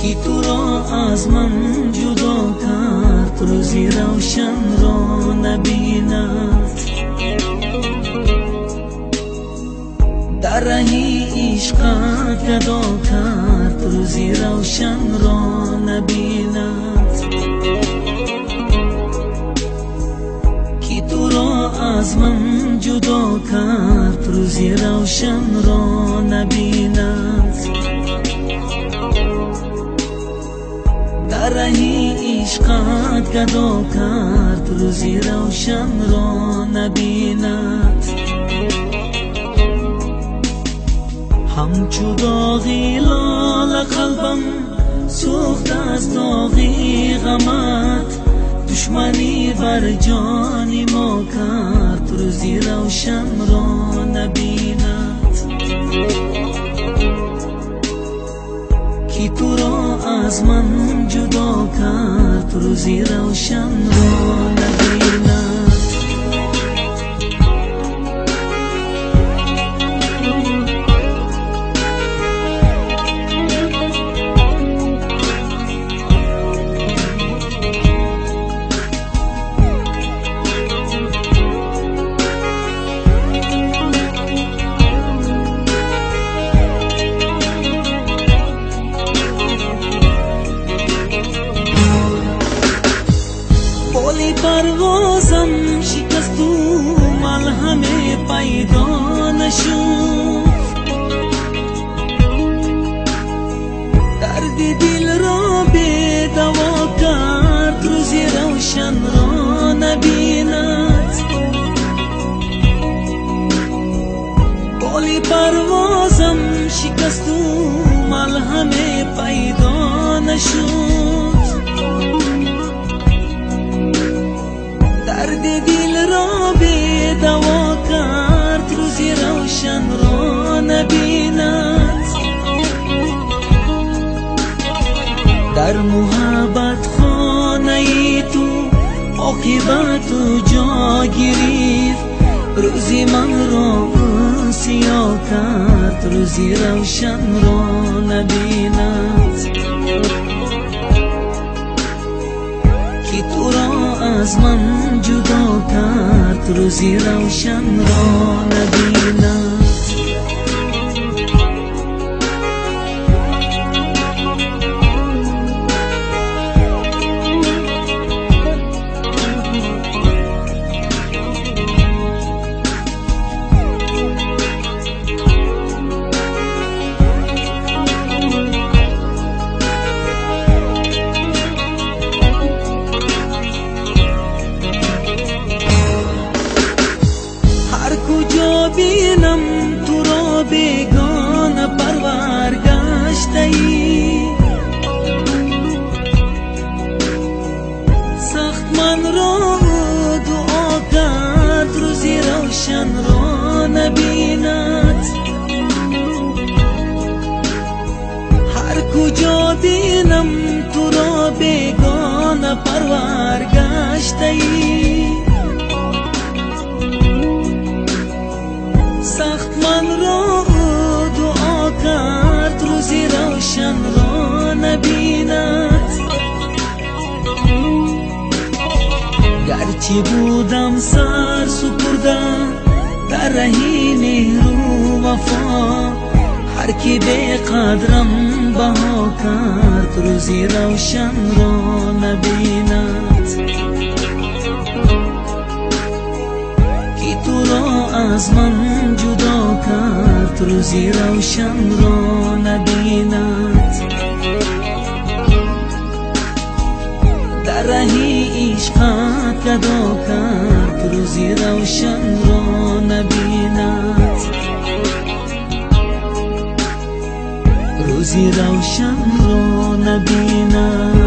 کی تو را از من جدا کرد، روزی روشن را نبیند. در رهی عشقت گدا کرد، روزی روشن را نبیند. کی تو را از من جدا کرد، روزی روشن را نبیند. در رهی عشقت گدا کرد، روزی روشن را نبیند. همچو داغی لال قلبم سوخت از داغی غمت، دشمنی بر جان ما کرد، روزی روشن را نبیند. کی تو را از من جدا کرد، روزی روشن را نبیند. پروازم شکست و ملهم پیدا نشد، درد دل را به دوا کرد، روزی روشن را نبیند. بال پروازم شکست و ملهم پیدا نشد، درد دل را به دوا کرد، روزی روشن را نبیند. در محبت خانه تو عاقبت جا گرفت، روزی من را سیاه کرد، روزی روشن را نبیند. کی تو را از من جدا کرد، روزی روشن را نبیند. بینم تو را بیگانه پرور گشته ای، سخت من را دعا کرد، روزی روشن را نبیند. هر کجا بینم تو را بیگانه پرور گشته ای، سخت من را دعا کرد، روزی روشن را نبیند. گرچه بودم سر سپرده در رهی مهر و وفا، هر کی به قدرم بها کرد، روزی روشن را نبیند. کی تو را از من جدا کرد، روزی روشن را نبیند. در رهی عشقت گدا کرد، روزی روشن را نبیند. روزی روشن را نبیند.